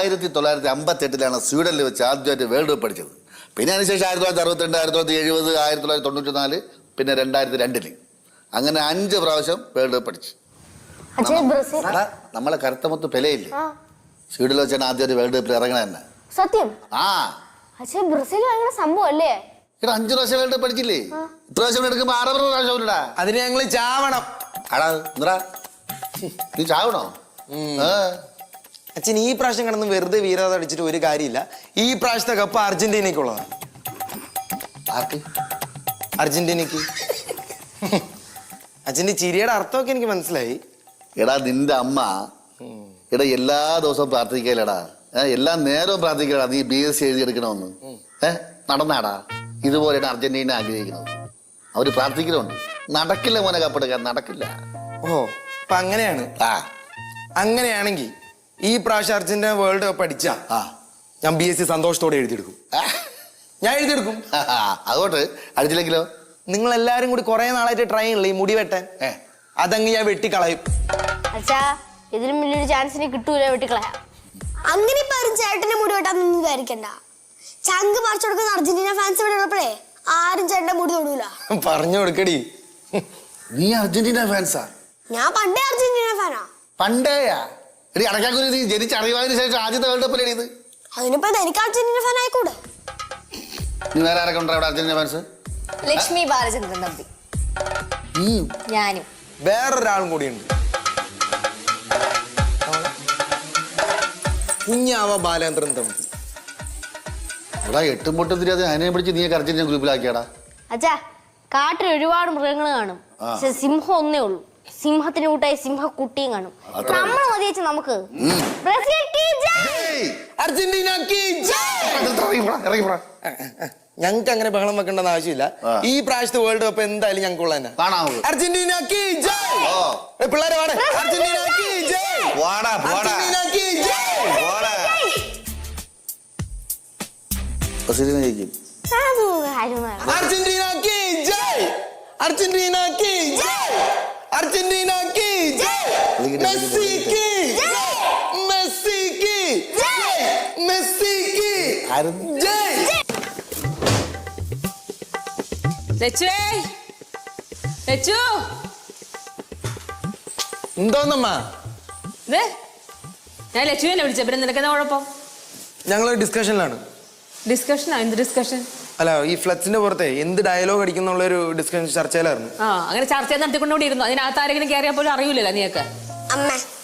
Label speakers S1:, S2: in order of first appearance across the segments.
S1: 1958 സ്വീഡനിൽ വെച്ച് ആദ്യമായിട്ട് world cup അടിച്ചത്. പിന്നെ അതിനുശേഷം 1962, 1970, 1994, പിന്നെ 2002. അങ്ങനെ 5 പ്രാവശ്യം വേൾഡ് കപ്പ് അടിച്ചു. നമ്മളെ കരുത്തമൊത്ത് പെലയില്ലേ, സ്വീഡനിൽ വെച്ചാണ് ആദ്യമായിട്ട് വേൾഡ് കപ്പിൽ ഇറങ്ങണ തന്നെ.
S2: സത്യം?
S1: ആ
S2: ബ്രസീൽ സംഭവം അല്ലേ?
S1: 5 പ്രാവശ്യം വേൾഡ് കപ്പ് അടിച്ചില്ലേ? ഇപ്രാവശ്യം എടുക്കുമ്പോ 6 പ്രാവശ്യം.
S3: അതിന് ഞങ്ങള് ചാവണം.
S1: അടാ നീ ചാവണോ?
S3: അച്ഛൻ ഈ പ്രാവശ്യം കിടന്ന് വെറുതെ വീരത അടിച്ചിട്ട് ഒരു കാര്യമില്ല. ഈ പ്രാവശ്യത്തെ കപ്പ് അർജന്റീനയ്ക്കുള്ളതാണ്.
S1: ആർക്ക്?
S3: അർജന്റീനയ്ക്ക്. അച്ഛൻ്റെ ചിരിയുടെ അർത്ഥമൊക്കെ എനിക്ക് മനസ്സിലായി.
S1: എടാ നിന്റെ അമ്മ എല്ലാ ദിവസവും പ്രാർത്ഥിക്കലടാ, എല്ലാ നേരവും പ്രാർത്ഥിക്കലടാ നീ BSc എഴുതിയെടുക്കണമെന്ന്. നടന്നാടാ? ഇതുപോലെയാണ് അർജന്റീന ആഗ്രഹിക്കുന്നത്. അവര് പ്രാർത്ഥിക്കലുണ്ട്. നടക്കില്ല മോനെ, കപ്പെടുക്കാൻ നടക്കില്ല.
S3: ഓ അപ്പൊ അങ്ങനെയാണ്. അങ്ങനെയാണെങ്കിൽ ഈ പ്രാവശ്യം അർജന്റീന വേൾഡ് കപ്പ് അടിച്ചാ ഞാൻ BSc സന്തോഷത്തോടെ എഴുതിയെടുക്കും. ഞാൻ എഴുതിയെടുക്കും.
S1: അതുകൊണ്ട് അടിച്ചില്ലെങ്കിലോ?
S3: നിങ്ങൾ എല്ലാരും കൂടി കുറെ നാളായിട്ട് ട്രൈ ചെയ്യണില്ലേ ഈ മുടി വെട്ടാൻ? അതങ്ങ് ഞാൻ വെട്ടിക്കളയും.
S2: അച്ഛാ ഇതിലും വലിയൊരു ചാൻസിന് കിട്ടൂല വെട്ടിക്കളയാം.
S4: അങ്ങനെ ചേട്ടന്റെ മുടി വെട്ടാന്നൊന്നും വിചാരിക്കണ്ട. ചങ്ക് പറിച്ചു കൊടുക്കുന്ന അർജന്റീന ഫാൻസ് ഇവിടെ ഉള്ളപ്പോഴേ ആരും ചേട്ടന്റെ മുടി തൊടൂല.
S3: പറഞ്ഞു കൊടുക്കടി.
S1: നീ അർജന്റീന ഫാൻസാ?
S4: ഞാൻ പണ്ടേ അർജന്റീന ഫാനാ.
S1: പണ്ടേയാ? എടി അടക്കാക്കുരി, നീ ജനിച്ചറിവാതിന് ശേഷം ആദ്യത്തെ വേൾഡ് കപ്പിൽ ഇത്.
S4: അതിനിപ്പോ എനിക്ക് അർജന്റീന ഫാൻ ആയിക്കൂടെ?
S1: നീ വേറെ ആരൊക്കെ ഉണ്ടോ ഇവിടെ അർജന്റീന ഫാൻസ്?
S2: ലക്ഷ്മി ബാലചന്ദ്രൻ തമ്പി, ഞാനും,
S3: വേറൊരാളും കൂടിയുണ്ട്. കുഞ്ഞാവ ബാലേന്ദ്രൻ തമ്പി.
S1: എടാ 8 പൊട്ടും തിരിയാതെ അതിനെ പിടിച്ച് നീ അർജന്റീന ഗ്രൂപ്പിലാക്കിയാടാ.
S2: അച്ഛാ കാട്ടിൽ ഒരുപാട് മൃഗങ്ങൾ കാണും, പക്ഷെ സിംഹം ഒന്നേ ഉള്ളൂ. സിംഹത്തിന് കൂട്ടായി സിംഹക്കുട്ടിയും കാണും. നമ്മൾ മതി വെച്ച് നമുക്ക്
S3: ഞങ്ങൾക്ക് അങ്ങനെ ബഹളം വെക്കേണ്ടെന്ന് ആവശ്യമില്ല. ഈ പ്രാവശ്യത്തെ വേൾഡ് കപ്പ് എന്തായാലും ഞങ്ങൾക്ക് ഉള്ള തന്നെ. അർജന്റീന പിള്ളേരെ Argentina Argentina Argentina Messi Messi Messi എന്തോന്നമ്മ?
S5: ഞാൻ ലക്ഷ്മിയല്ലേ വിളിച്ച, പിന്നെ നിനക്ക് എന്താ കുഴപ്പം?
S3: ഞങ്ങൾ ഡിസ്കഷനിലാണ്.
S5: ഡിസ്കഷനാ? എന്ത് ഡിസ്കഷൻ?
S3: അല്ല, ഈ ഫ്ലക്സിന്റെ പുറത്തെ എന്ത് ഡയലോഗ് അടിക്കുന്നുള്ള ഒരു ഡിസ്കഷൻ ചർച്ചയിലായിരുന്നു.
S5: അങ്ങനെ ചർച്ച നടത്തിക്കൊണ്ടിരുന്നു. അതിനകത്ത് ആരെങ്കിലും കയറിയാൽ പോലും അറിയില്ലല്ലോ നീയൊക്കെ.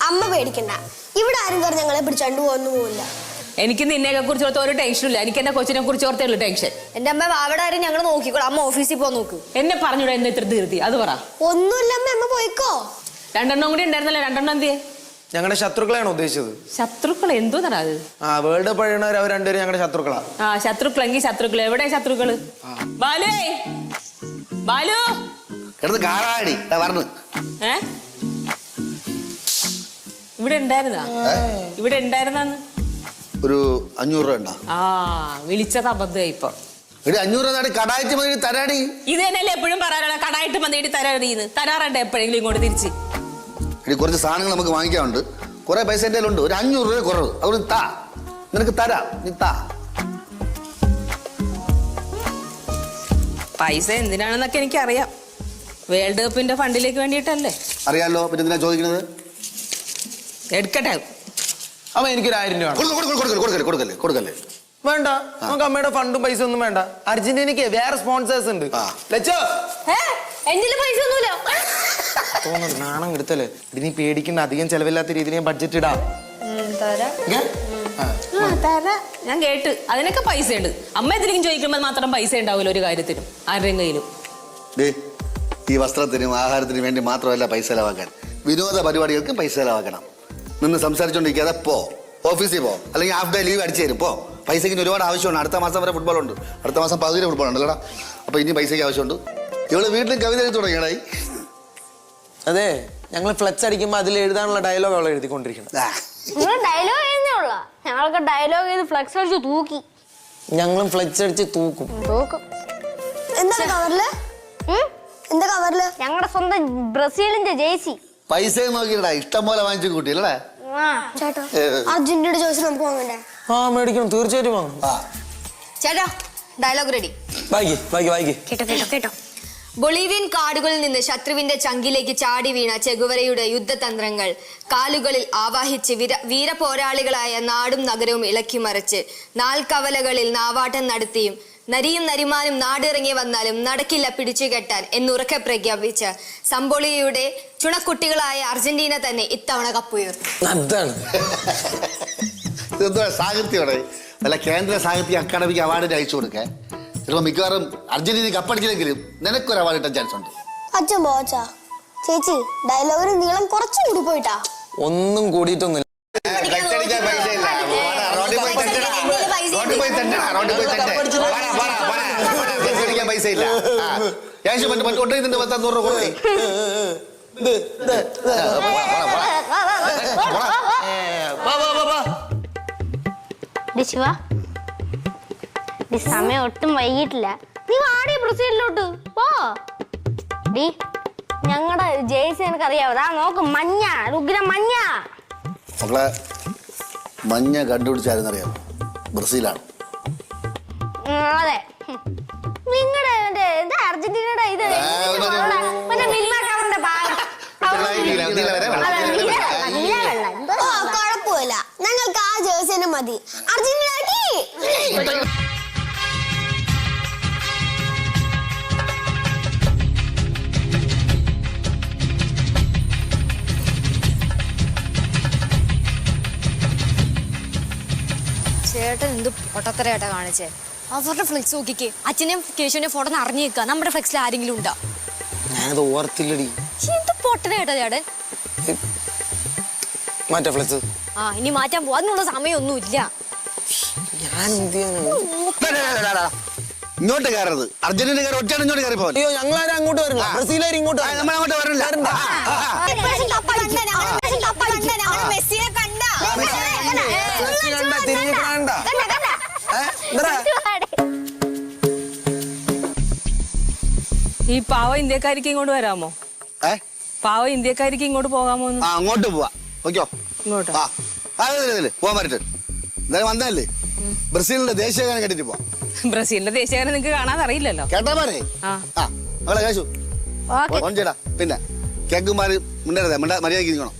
S4: അമ്മ പേടിക്കണ്ട, ഇവിടെ ആരും കയറി ഞങ്ങളെ പിടിച്ചോണ്ട് പോവില്ല.
S5: എനിക്ക് നിന്നെയൊക്കെ കുറിച്ച് ഓർത്ത് ഒരു ടെൻഷനില്ല. എനിക്ക് എന്റെ കൊച്ചിനെ കുറിച്ച് ഓർത്തേ ഉള്ളൂ ടെൻഷൻ.
S2: എന്റെ അമ്മ അവിടെ ആരും ഞങ്ങൾ നോക്കിക്കോളാം. അമ്മ ഓഫീസിൽ പോകാൻ നോക്ക്.
S5: എന്നെ പറഞ്ഞൂടെ എന്നെ ഇത്ര ധൃതി? അത് പറ.
S4: ഒന്നുമില്ല അമ്മ പോയിക്കോ.
S5: 2 എണ്ണം കൂടി ഉണ്ടായിരുന്നല്ലോ, 2 എണ്ണം എന്തിയെ?
S3: ഞങ്ങളുടെ ശത്രുക്കളെയാണ് ഉദ്ദേശിച്ചത്.
S5: ശത്രുക്കൾ എന്തോന്നാ അത്?
S3: വേൾഡ് കപ്പ് കഴിയണവർ അവർ രണ്ടുപേരും ഞങ്ങളുടെ ശത്രുക്കളാ.
S5: ശത്രുക്കളെങ്കിൽ ശത്രുക്കൾ. എവിടെ ശത്രുക്കള്? ബാലു ബാലു ഇവിടെ ഉണ്ടായിരുന്നാ? ഇവിടെ ഉണ്ടായിരുന്ന
S1: ഒരു 500 രൂപ ഉണ്ടാ?
S5: വിളിച്ചത് അബദ്ധമായി. ഇപ്പൊ
S1: 500 കടായിട്ട് മതി തരാടി.
S5: ഇത് തന്നെയല്ലേ എപ്പോഴും പറയാനുള്ള, കടായിട്ട് മതിയിട്ട് തരാടീന്ന്. തരാറുണ്ട് എപ്പോഴെങ്കിലും ഇങ്ങോട്ട് തിരിച്ച്.
S1: കുറച്ച് സാധനങ്ങൾ നമുക്ക് വാങ്ങിക്കാനുണ്ട്, കുറെ പൈസ എന്റെ ഉണ്ട്. ഒരു 500 രൂപ കുറവ്. അതുകൊണ്ട് താ, നിനക്ക് തരാം, നീ താ.
S5: പൈസ എന്തിനാണെന്നൊക്കെ എനിക്കറിയാം. വേൾഡ് കപ്പിന്റെ ഫണ്ടിലേക്ക് വേണ്ടിയിട്ടല്ലേ?
S1: അറിയാലോ, പിന്നെ എന്തിനാ ചോദിക്കുന്നത്?
S5: എടുക്കട്ടെ.
S3: അമ്മ എനിക്കൊരു 1000 രൂപ
S1: കൊടുക്കല്ലേ.
S3: വേണ്ട, നമുക്ക് അമ്മയുടെ ഫണ്ടും പൈസ ഒന്നും വേണ്ട. അർജന്റീനക്ക് വേറെ സ്പോൺസേഴ്സ് ഉണ്ട്.
S2: എന്റെ പൈസ ഒന്നുമില്ല.
S3: തോന്നുന്നു നാണം എടുത്തല്ലേ. നീ പേടിക്കുന്ന അധികം ചെലവില്ലാത്ത രീതിയിൽ ഞാൻ ബഡ്ജറ്റ് ഇടാം.
S5: ഞാൻ കേട്ട് അതിനൊക്കെ പൈസ ഉണ്ട്. അമ്മ എന്തെങ്കിലും ചോദിക്കുമ്പോൾ മാത്രം പൈസ ഉണ്ടാവില്ല ഒരു കാര്യത്തിനും ആരുടെയും കയ്യിലും.
S1: ഈ വസ്ത്രത്തിനും ആഹാരത്തിനും വേണ്ടി മാത്രമല്ല പൈസ ചെലവാക്കാൻ, വിനോദ പരിപാടികൾക്കും പൈസ ചെലവാക്കണം. നിന്ന് സംസാരിച്ചോണ്ടിരിക്കാതെ പോ, ഓഫീസിൽ പോ, അല്ലെങ്കിൽ ഹാഫ് ഡേ ലീവ് അടിച്ചു തരും. പോ, പൈസയ്ക്ക് ഒരുപാട് ആവശ്യമുണ്ട്. അടുത്ത മാസം വരെ ഫുട്ബോൾ ഉണ്ട്. അടുത്ത മാസം പകുതി ഫുട്ബോൾ ഉണ്ടല്ലോടാ. അപ്പൊ ഇനി പൈസയ്ക്ക് ആവശ്യമുണ്ട്. ഇവള് വീട്ടിലും കവിത എഴുതി തുടങ്ങിയടായി.
S3: അതെ, ഞങ്ങൾ ഫ്ലെക്സ് അടിക്കുമ്പോ അതിൽ എഴുതാനുള്ള ഡയലോഗ് അവൾ എഴുതിക്കൊണ്ടിരിക്കണം.
S2: ഡയലോഗ് എഴുതുന്നുള്ള ഞങ്ങളൊക്കെ ഡയലോഗ് ചെയ്ത് ഫ്ലെക്സ് അടിച്ച് തൂക്കി.
S3: ഞങ്ങളും ഫ്ലെക്സ് അടിച്ച് തൂക്കും.
S4: എന്താ കവറില്? ഞങ്ങളുടെ
S2: സ്വന്തം ബ്രസീലിന്റെ ജേഴ്സി.
S1: പൈസ നോക്കിയിടാ, ഇഷ്ടം പോലെ വാങ്ങിച്ചു കൂട്ടിയല്ലേ?
S4: ചേട്ടാ അർജന്റീനയുടെ ജേഴ്സി നമുക്ക് വാങ്ങണ്ടേ?
S3: ആ മേടിക്കണം, തീർച്ചയായിട്ടും വാങ്ങും.
S6: ചേട്ടാ ഡയലോഗ് റെഡി.
S3: വായിക്ക്.
S4: കേട്ടോ
S6: ബൊളീവിയൻ കാടുകളിൽ നിന്ന് ശത്രുവിന്റെ ചങ്കിലേക്ക് ചാടി വീണ ചെഗുവരയുടെ യുദ്ധതന്ത്രങ്ങൾ കാലുകളിൽ ആവാഹിച്ച് വീരപോരാളികളായ നാടും നഗരവും ഇളക്കിമറിച്ച് നാൽക്കവലകളിൽ നാവാട്ടം നടത്തിയും നരിയും നരിമാനും നാടിറങ്ങി വന്നാലും നടക്കില്ല പിടിച്ചു കെട്ടാൻ എന്നുറക്കെ പ്രഖ്യാപിച്ച സംബോളിയയുടെ ചുണക്കുട്ടികളായ അർജന്റീന തന്നെ ഇത്തവണ കപ്പുയർത്തി.
S3: അതാണ്
S1: സാഹിത്യോടെ വല്ല കേന്ദ്ര സാഹിത്യ അക്കാദമിക്ക് അവാർഡിന് അയച്ചു കൊടുക്കാൻ ചിലപ്പോൾ മിക്കവാറും അർജന്റീന കപ്പടിച്ചില്ലെങ്കിലും നിനക്കൊരു അവാർഡ് കിട്ടാൻ ചാൻസ് ഉണ്ട്.
S4: അച്ഛൻ പോച്ചാ. ചേച്ചി ഡയലോഗിന് നീളം കുറച്ചും കൂടി പോയിട്ടാ.
S3: ഒന്നും കൂടിയിട്ടൊന്നുമില്ല.
S1: പൈസ ഇല്ല.
S2: ശിവ സമയം ഒട്ടും വൈകിട്ടില്ല. നീ വാടി ബ്രസീലിലോട്ട് പോ. ഡി ഞങ്ങളുടെ ജേഴ്സി എനിക്ക് അറിയാവോ? നോക്ക് മഞ്ഞ, ഉഗ്ര മഞ്ഞ.
S1: മക്കളെ മഞ്ഞ കണ്ടുപിടിച്ചായിരുന്നറിയാം, ബ്രസീലാണ്.
S2: അതെ, നിങ്ങളുടെ അർജന്റീനയുടെ ഇത് മിൽമ കവറിന്റെ
S4: കുഴപ്പമില്ല, ഞങ്ങൾക്ക് ആ ജേഴ്സി തന്നെ മതി. അർജന്റീന
S6: ചേട്ടൻ എന്ത് പൊട്ടത്തരയായിട്ടാ കാണിച്ചേ? അവരുടെ ഫ്ലെക്സ് നോക്കിക്കേ. അച്ഛനെയും കേശുവിന്റെ ഫോട്ടോ അറിഞ്ഞു നിൽക്കുക. നമ്മുടെ ഫ്ലെക്സിൽ ആരെങ്കിലും ഉണ്ടോ?
S3: ഞാനത് ഓർത്തില്ലടി.
S6: എന്ത് പൊട്ടനായിട്ടാ ചേട്ടൻ?
S3: മാറ്റാ ഫ്ലെക്സ്.
S6: ആ ഇനി മാറ്റാൻ പോവാ, അതിനുള്ള സമയമൊന്നുമില്ല.
S3: ഞാൻ എന്ത് ചെയ്യാനാണ്?
S1: ഇങ്ങോട്ട് കയറരുത്. അർജന്റീനക്കാർ ഒറ്റയാണ് ഇങ്ങോട്ട് കയറി പോകാൻ.
S3: അയ്യോ ഞങ്ങളാരും അങ്ങോട്ട് വരില്ല, ബ്രസീലാരും ഇങ്ങോട്ട് വരില്ല.
S1: നമ്മളങ്ങോട്ട് വരില്ല.
S3: തിരിഞ്ഞു കാണണ്ട.
S5: ഈ പാവ ഇന്ത്യക്കാരിക്ക് ഇങ്ങോട്ട് വരാമോ? പാവ ഇന്ത്യക്കാരിക്ക് ഇങ്ങോട്ട് പോകാമോ?
S1: അങ്ങോട്ട് പോവാ. ഓക്കോ
S5: ഇങ്ങോട്ടോ?
S1: പോവാൻ പറ്റേ. എന്തായാലും വന്നല്ലേ, ബ്രസീലിന്റെ ദേശീയഗാനം കേട്ടിട്ട് പോവാം.
S5: ബ്രസീലിന്റെ ദേശീയഗാനം നിങ്ങക്ക് കാണാൻ അറിയില്ലല്ലോ.
S1: കേട്ടാ പോരെ? അവളെ കാശു ഫോൺ ചെയ്യടാ. പിന്നെ കേക്കുമാര് മിണ്ടരുത്, മര്യാദക്ക് ഇരിക്കണം.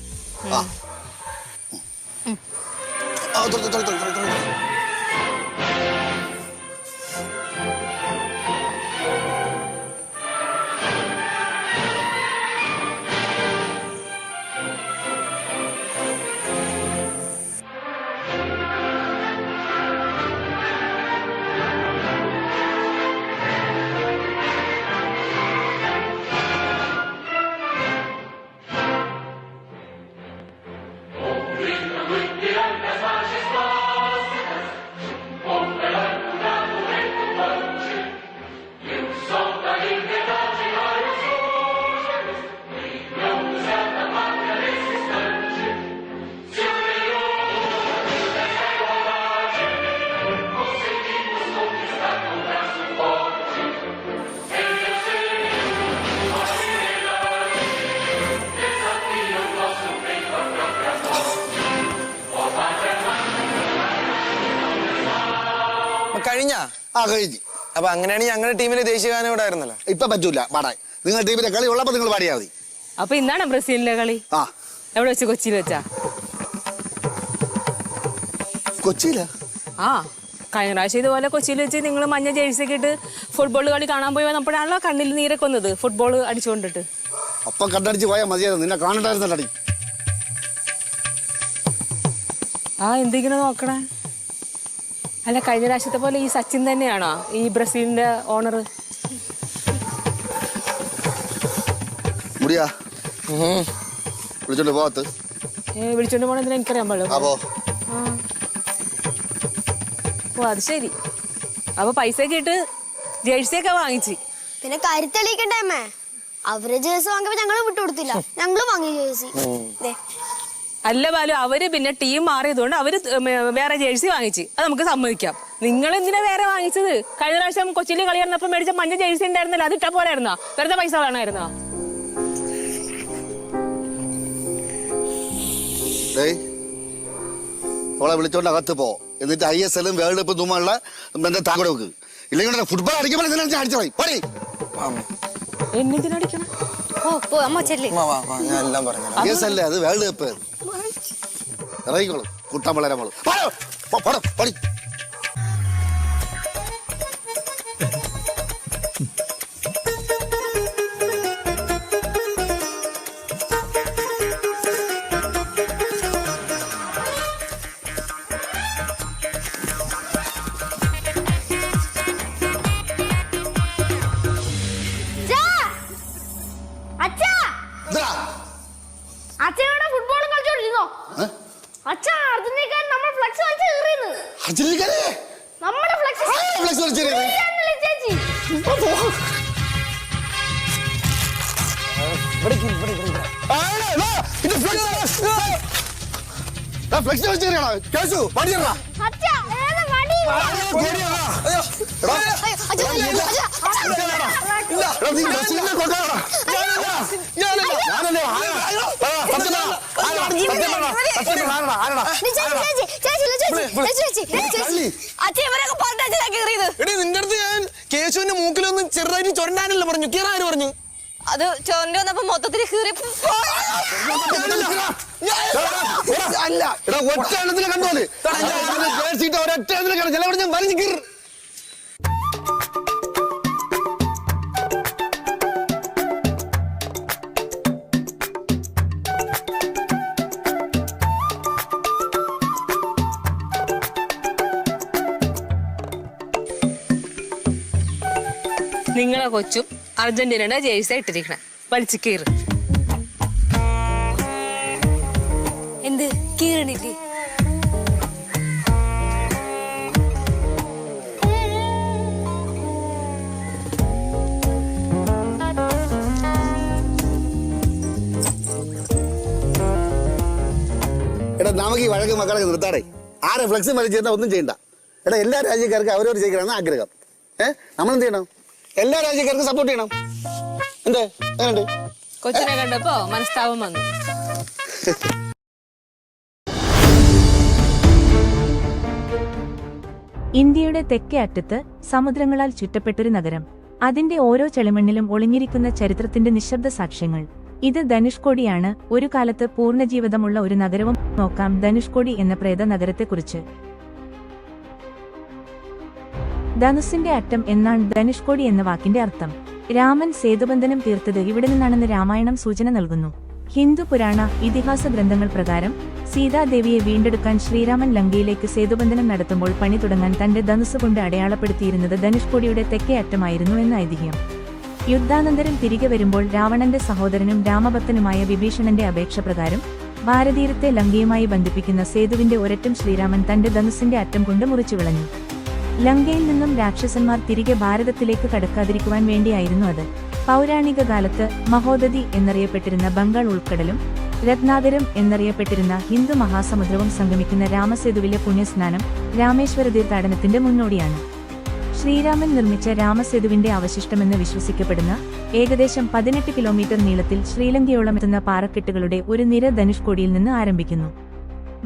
S3: കഴിഞ്ഞ
S1: കഴിഞ്ഞു.
S3: അപ്പൊ അങ്ങനെയാണെങ്കിൽ ഞങ്ങളുടെ ടീമിലെ ദേശീയഗാനം ഇവിടെ ആയിരുന്നല്ലോ.
S1: ഇപ്പൊ പറ്റൂല പാടാൻ. നിങ്ങളുടെ ടീമിലെ കളി ഉള്ളപ്പോ നിങ്ങൾ പാടിയാ മതി.
S5: അപ്പൊ ഇന്നാണ് ബ്രസീലിന്റെ കളി? എവിടെ വെച്ച്? കൊച്ചിയിൽ വെച്ചാ?
S1: കൊച്ചിയില?
S5: കഴിഞ്ഞ പ്രാവശ്യം ഇതുപോലെ കൊച്ചിയിൽ വെച്ച് നിങ്ങൾ മഞ്ഞ ജേഴ്സി ഒക്കെ ഇട്ട് ഫുട്ബോൾ കളി കാണാൻ പോയി വന്നപ്പോഴാണല്ലോ കണ്ണിൽ നീരൊക്കെ വന്നത്, ഫുട്ബോൾ അടിച്ചുകൊണ്ടിട്ട്.
S1: ഒപ്പം കണ്ടടിച്ച് പോയാൽ മതിയായിരുന്നു, നിന്നെ കാണണ്ടായിരുന്നടി.
S5: എന്തിങ്ങനെ നോക്കണേ? അല്ല കഴിഞ്ഞ പ്രാവശ്യത്തെ പോലെ ഈ സച്ചിൻ തന്നെയാണോ ഈ ബ്രസീലിന്റെ ഓണർ?
S1: മുടിയാ വിളിച്ചോണ്ട് പോകത്ത്.
S5: വിളിച്ചോണ്ട് പോണെന്തിനാ എനിക്കറിയാൻ പാടില്ല. ഓ അത് ശരി. അപ്പൊ പൈസ ഒക്കെ ഇട്ട് ജേഴ്സിയൊക്കെ വാങ്ങിച്ച്
S4: പിന്നെ കരുത്തെളിയിക്കണ്ടേ അമ്മേ? അവര് ജേഴ്സി വാങ്ങിയപ്പോ ഞങ്ങളും വിട്ടുകൊടുത്തില്ല, ഞങ്ങളും വാങ്ങി ജേഴ്സി.
S5: അല്ല ബാലു, അവര് പിന്നെ ടീം മാറിയതുകൊണ്ട് അവര് വേറെ ജേഴ്സി വാങ്ങിച്ച്, അത് നമുക്ക് സമ്മതിക്കാം. നിങ്ങൾ എന്തിനാ വേറെ വാങ്ങിച്ചത്? കഴിഞ്ഞ പ്രാവശ്യം കൊച്ചിയിൽ കളി നടന്നപ്പോ മേടിച്ച മഞ്ഞ ജേഴ്സി ഉണ്ടായിരുന്നല്ലോ, അത് ഇട്ടാ പോരായിരുന്നോ? വെറുതെ പൈസ വേണമായിരുന്നോ?
S1: ഓളെ വിളിച്ചോണ്ട് അകത്ത് പോ. എന്നിട്ട് ISL വേൾഡ് കപ്പ് തുമ്മുള്ള താക്കോടെ വെക്ക്. ഇല്ലെങ്കിൽ ഫുട്ബോൾ അടിക്കുമ്പോൾ അടിച്ചു പോയി.
S5: എന്നെന്തിനടിക്കണം?
S6: ഓ അമ്മ ചെല്ലി.
S3: ഞാൻ എല്ലാം പറഞ്ഞു.
S1: ISL അത് വേൾഡ് കപ്പ്. ഇറങ്ങിക്കോളൂ കുട്ടം വളരെ മോള്. പടി.
S2: അച്ഛനോടെ ഫുട്ബോൾ കളിച്ചോണ്ടിരുന്നോ? അച്ഛാ അർജന്റീനക്കാരൻ നമ്മൾ ഫ്ലെക്സ് വലിച്ച് കീറിയെന്ന്. നമ്മുടെ ഫ്ലെക്സ് ചേച്ചി. അച്ഛാ ഏതാ വടി?
S3: നിന്റെ അടുത്ത് ഞാൻ കേശുവിന്റെ മൂക്കിലൊന്നും ചെറുതായിട്ട് ചൊരണ്ടാനല്ല പറഞ്ഞു. കീറാര് പറഞ്ഞു?
S6: അത് ചോറിന്റെ വന്നപ്പോ മൊത്തത്തിൽ കീറി.
S3: അല്ല
S1: ഒറ്റ എണ്ണത്തിന് കണ്ടോളി. ഒരൊറ്റ എണ്ണത്തിന് കണ്ടു ചിലവിടെ ഞാൻ വലിഞ്ഞു കീറി.
S5: നിങ്ങളെ കൊച്ചും അർജന്റീനയുടെ ജേഴ്സി ഇട്ടിരിക്കണേ. വലിച്ചു കീറ്.
S6: എന്ത് കീറണില്ലേ?
S1: എടാ നമുക്ക് ഈ വഴക്ക് മക്കളെ നിർത്താടേ. ആരെ ഫ്ലെക്സും വലിച്ചിരുന്ന ഒന്നും ചെയ്യണ്ട. എടാ എല്ലാ രാജ്യക്കാർക്കും അവരോട് ജയിക്കണമെന്ന് ആഗ്രഹം. നമ്മളെന്ത് ചെയ്യണം? എല്ലാ രാജ്യക്കാർക്കും സപ്പോർട്ട് ചെയ്യണം. എന്തേ എങ്ങനെയുണ്ട്?
S5: കൊച്ചിനെ കണ്ടപ്പോ മനസ്താപം വന്നു.
S7: ഇന്ത്യയുടെ തെക്കേ അറ്റത്ത് സമുദ്രങ്ങളാൽ ചുറ്റപ്പെട്ടൊരു നഗരം. അതിന്റെ ഓരോ ചെളിമണ്ണിലും ഒളിഞ്ഞിരിക്കുന്ന ചരിത്രത്തിന്റെ നിശബ്ദ സാക്ഷ്യങ്ങൾ. ഇത് ധനുഷ്കോടിയാണ്. ഒരു കാലത്ത് പൂർണ്ണജീവിതമുള്ള ഒരു നഗരവും. നോക്കാം ധനുഷ്കോടി എന്ന പ്രേത നഗരത്തെക്കുറിച്ച്. ധനുസിന്റെ അറ്റം എന്നാണ് ധനുഷ്കോടി എന്ന വാക്കിന്റെ അർത്ഥം. രാമൻ സേതുബന്ധനം തീർത്തത് ഇവിടെ നിന്നാണെന്ന് രാമായണം സൂചന നൽകുന്നു. ഹിന്ദു പുരാണ ഇതിഹാസ ഗ്രന്ഥങ്ങൾ പ്രകാരം സീതാദേവിയെ വീണ്ടെടുക്കാൻ ശ്രീരാമൻ ലങ്കയിലേക്ക് സേതുബന്ധനം നടത്തുമ്പോൾ പണി തുടങ്ങാൻ തന്റെ ധനുസ് കൊണ്ട് അടയാളപ്പെടുത്തിയിരുന്നത് ധനുഷ്കോടിയുടെ തെക്കേ അറ്റമായിരുന്നു എന്ന് ഐതിഹ്യം. യുദ്ധാനന്തരം തിരികെ വരുമ്പോൾ രാവണന്റെ സഹോദരനും രാമഭക്തനുമായ വിഭീഷണന്റെ അപേക്ഷ പ്രകാരം ഭാരതീരത്തെ ലങ്കയുമായി ബന്ധിപ്പിക്കുന്ന സേതുവിന്റെ ഒരറ്റം ശ്രീരാമൻ തന്റെ ധനുസിന്റെ അറ്റം കൊണ്ട് മുറിച്ചു വിളഞ്ഞു. ലങ്കയിൽ നിന്നും രാക്ഷസന്മാർ തിരികെ ഭാരതത്തിലേക്ക് കടക്കാതിരിക്കുവാൻ വേണ്ടിയായിരുന്നു അത്. പൗരാണിക കാലത്ത് മഹോദധി എന്നറിയപ്പെട്ടിരുന്ന ബംഗാൾ ഉൾക്കടലും രത്നാകരം എന്നറിയപ്പെട്ടിരുന്ന ഹിന്ദു മഹാസമുദ്രവും സംഗമിക്കുന്ന രാമസേതുവിലെ പുണ്യസ്നാനം രാമേശ്വര തീർത്ഥാടനത്തിന്റെ മുന്നോടിയാണ്. ശ്രീരാമൻ നിർമ്മിച്ച രാമസേതുവിന്റെ അവശിഷ്ടമെന്ന് വിശ്വസിക്കപ്പെടുന്ന ഏകദേശം 18 കിലോമീറ്റർ നീളത്തിൽ ശ്രീലങ്കയോളം എത്തുന്ന പാറക്കെട്ടുകളുടെ ഒരു നിര ധനുഷ്കോടിയിൽ നിന്ന് ആരംഭിക്കുന്നു.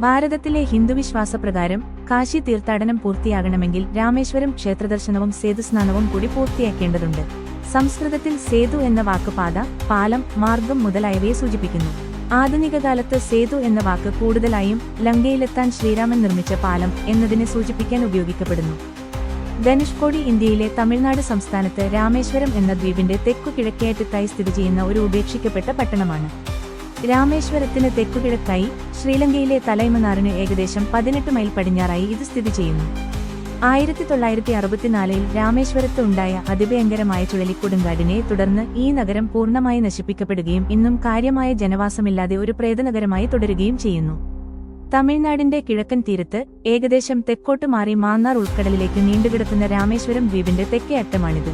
S7: ഭാരതത്തിലെ ഹിന്ദുവിശ്വാസപ്രകാരം കാശി തീർത്ഥാടനം പൂർത്തിയാകണമെങ്കിൽ രാമേശ്വരം ക്ഷേത്രദർശനവും സേതുസ്നാനവും കൂടി പൂർത്തിയാക്കേണ്ടതുണ്ട്. സംസ്കൃതത്തിൽ സേതു എന്ന വാക്ക് പാത, പാലം, മാർഗം മുതലായവയെ സൂചിപ്പിക്കുന്നു. ആധുനിക കാലത്ത് സേതു എന്ന വാക്ക് കൂടുതലായും ലങ്കയിലെത്താൻ ശ്രീരാമൻ നിർമ്മിച്ച പാലം എന്നതിനെ സൂചിപ്പിക്കാൻ ഉപയോഗിക്കപ്പെടുന്നു. ധനുഷ്കോടി ഇന്ത്യയിലെ തമിഴ്നാട് സംസ്ഥാനത്ത് രാമേശ്വരം എന്ന ദ്വീപിന്റെ തെക്കു കിഴക്കേയറ്റത്തായി സ്ഥിതി ചെയ്യുന്ന ഒരു ഉപേക്ഷിക്കപ്പെട്ട പട്ടണമാണ്. രാമേശ്വരത്തിന് തെക്കുകിഴക്കായി ശ്രീലങ്കയിലെ തലൈമനാറിന് ഏകദേശം 18 മൈൽ പടിഞ്ഞാറായി ഇത് സ്ഥിതി ചെയ്യുന്നു. 1964 രാമേശ്വരത്ത് ഉണ്ടായ അതിഭയങ്കരമായ ചുഴലിക്കൊടുങ്കാറ്റിനെ തുടർന്ന് ഈ നഗരം പൂർണ്ണമായി നശിപ്പിക്കപ്പെടുകയും ഇന്നും കാര്യമായ ജനവാസമില്ലാതെ ഒരു പ്രേതനഗരമായി തുടരുകയും ചെയ്യുന്നു. തമിഴ്നാടിന്റെ കിഴക്കൻ തീരത്ത് ഏകദേശം തെക്കോട്ട് മാറി മാന്നാർ ഉൾക്കടലിലേക്ക് നീണ്ടുകിടക്കുന്ന രാമേശ്വരം ദ്വീപിന്റെ തെക്കേ അറ്റമാണിത്.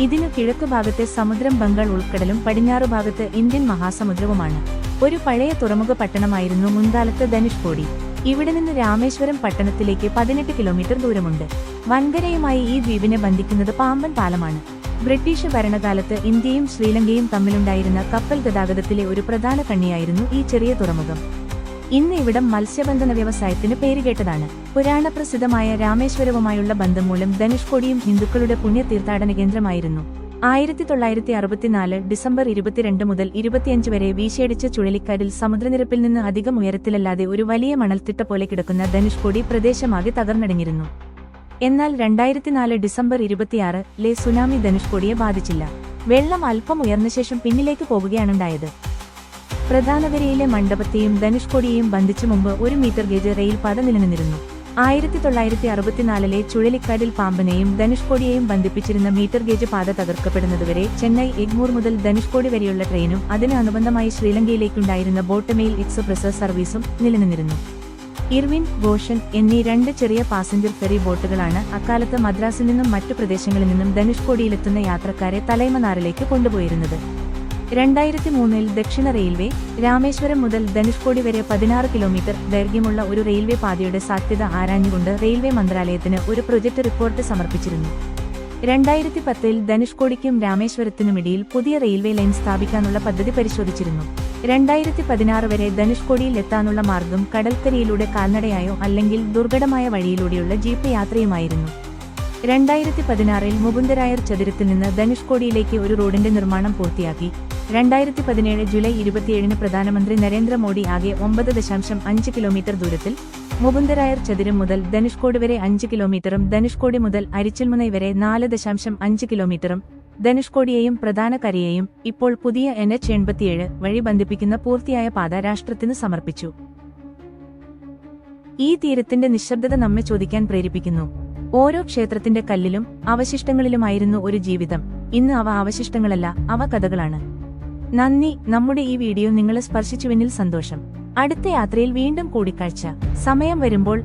S7: ഇതിനു കിഴക്കുഭാഗത്തെ സമുദ്രം ബംഗാൾ ഉൾക്കടലും പടിഞ്ഞാറുഭാഗത്ത് ഇന്ത്യൻ മഹാസമുദ്രവുമാണ്. ഒരു പഴയ തുറമുഖ പട്ടണമായിരുന്നു മുൻകാലത്ത് ധനുഷ്കോടി. ഇവിടെ നിന്ന് രാമേശ്വരം പട്ടണത്തിലേക്ക് 18 കിലോമീറ്റർ ദൂരമുണ്ട്. വൻകരയുമായി ഈ ദ്വീപിനെ ബന്ധിക്കുന്നത് പാമ്പൻ പാലമാണ്. ബ്രിട്ടീഷ് ഭരണകാലത്ത് ഇന്ത്യയും ശ്രീലങ്കയും തമ്മിലുണ്ടായിരുന്ന കപ്പൽ ഗതാഗതത്തിലെ ഒരു പ്രധാന കണ്ണിയായിരുന്നു ഈ ചെറിയ തുറമുഖം. ഇന്ന് ഇവിടം മത്സ്യബന്ധന വ്യവസായത്തിന് പേരുകേട്ടതാണ്. പുരാണപ്രസിദ്ധമായ രാമേശ്വരവുമായുള്ള ബന്ധം മൂലം ധനുഷ്കോടിയും ഹിന്ദുക്കളുടെ പുണ്യ തീർത്ഥാടന കേന്ദ്രമായിരുന്നു. 1964 ഡിസംബർ 22 മുതൽ 25 വരെ വീശിയടിച്ച ചുഴലിക്കാറ്റിൽ സമുദ്രനിരപ്പിൽ നിന്ന് അധികം ഉയരത്തിലല്ലാതെ ഒരു വലിയ മണൽത്തിട്ട പോലെ കിടക്കുന്ന ധനുഷ്കോടി പ്രദേശമാകെ തകർന്നടങ്ങിയിരുന്നു. എന്നാൽ 2004 ഡിസംബർ 26 സുനാമി ധനുഷ്കോടിയെ ബാധിച്ചില്ല. വെള്ളം അല്പം ഉയർന്ന ശേഷം പിന്നിലേക്ക് പോകുകയാണുണ്ടായത്. പ്രധാനവരിയിലെ മണ്ഡപത്തെയും ധനുഷ്കോടിയെയും ബന്ധിച്ചു മുമ്പ് 1 മീറ്റർ ഗേജ് റെയിൽ പാത നിലനിന്നിരുന്നു. 1964 ചുഴലിക്കാറ്റിൽ പാമ്പനെയും ധനുഷ്കോടിയെയും ബന്ധിപ്പിച്ചിരുന്ന മീറ്റർ ഗേജ് പാത തകർക്കപ്പെടുന്നതുവരെ ചെന്നൈ എഗ്മൂർ മുതൽ ധനുഷ്കോടി വരെയുള്ള ട്രെയിനും അതിന് അനുബന്ധമായി ശ്രീലങ്കയിലേക്കുണ്ടായിരുന്ന ബോട്ട് മെയിൽ എക്സ്പ്രസ് സർവീസും നിലനിന്നിരുന്നു. ഇർവിൻ, ഗോഷൻ എന്നീ 2 ചെറിയ പാസഞ്ചർ ഫെറി ബോട്ടുകളാണ് അക്കാലത്ത് മദ്രാസിൽ നിന്നും മറ്റു പ്രദേശങ്ങളിൽ നിന്നും ധനുഷ്കോടിയിലെത്തുന്ന യാത്രക്കാരെ തലൈമനാറിലേക്ക് കൊണ്ടുപോയിരുന്നത്. 2003 ദക്ഷിണ റെയിൽവേ രാമേശ്വരം മുതൽ ധനുഷ്കോടി വരെ 16 കിലോമീറ്റർ ദൈർഘ്യമുള്ള ഒരു റെയിൽവേ പാതയുടെ സാധ്യത ആരാഞ്ഞുകൊണ്ട് റെയിൽവേ മന്ത്രാലയത്തിന് ഒരു പ്രൊജക്ട് റിപ്പോർട്ട് സമർപ്പിച്ചിരുന്നു. 2010 ധനുഷ്കോടിക്കും രാമേശ്വരത്തിനുമിടയിൽ പുതിയ റെയിൽവേ ലൈൻ സ്ഥാപിക്കാനുള്ള പദ്ധതി പരിശോധിച്ചിരുന്നു. 2016 വരെ ധനുഷ്കോടിയിൽ എത്താനുള്ള മാർഗം കടൽക്കരയിലൂടെ കാൽനടയായോ അല്ലെങ്കിൽ ദുർഘടമായ വഴിയിലൂടെയുള്ള ജീപ്പ് യാത്രയുമായിരുന്നു. 2016 മുകുന്ദരായർ ചതുരത്തിൽ നിന്ന് ധനുഷ്കോടിയിലേക്ക് ഒരു റോഡിന്റെ നിർമ്മാണം പൂർത്തിയാക്കി. 2017 ജൂലൈ 27 പ്രധാനമന്ത്രി നരേന്ദ്രമോദി ആകെ 9.5 കിലോമീറ്റർ ദൂരത്തിൽ മുകുന്ദരായർ ചതുരം മുതൽ ധനുഷ്കോടി വരെ 5 കിലോമീറ്ററും ധനുഷ്കോടി മുതൽ അരിച്ചൽമുനൈ വരെ 4.5 കിലോമീറ്ററും ധനുഷ്കോടിയെയും പ്രധാന കരയെയും ഇപ്പോൾ പുതിയ NH87 വഴി ബന്ധിപ്പിക്കുന്ന പൂർത്തിയായ പാത രാഷ്ട്രത്തിന് സമർപ്പിച്ചു. ഈ തീരത്തിന്റെ നിശബ്ദത നമ്മെ ചോദിക്കാൻ പ്രേരിപ്പിക്കുന്നു. ഓരോ ക്ഷേത്രത്തിന്റെ കല്ലിലും അവശിഷ്ടങ്ങളിലുമായിരുന്നു ഒരു ജീവിതം. ഇന്ന് അവ അവശിഷ്ടങ്ങളല്ല, അവ കഥകളാണ്. നന്ദി. നമ്മുടെ ഈ വീഡിയോ നിങ്ങളെ സ്പർശിച്ചുവെന്നിൽ സന്തോഷം. അടുത്ത യാത്രയിൽ വീണ്ടും കൂടിക്കാഴ്ച. സമയം വരുമ്പോൾ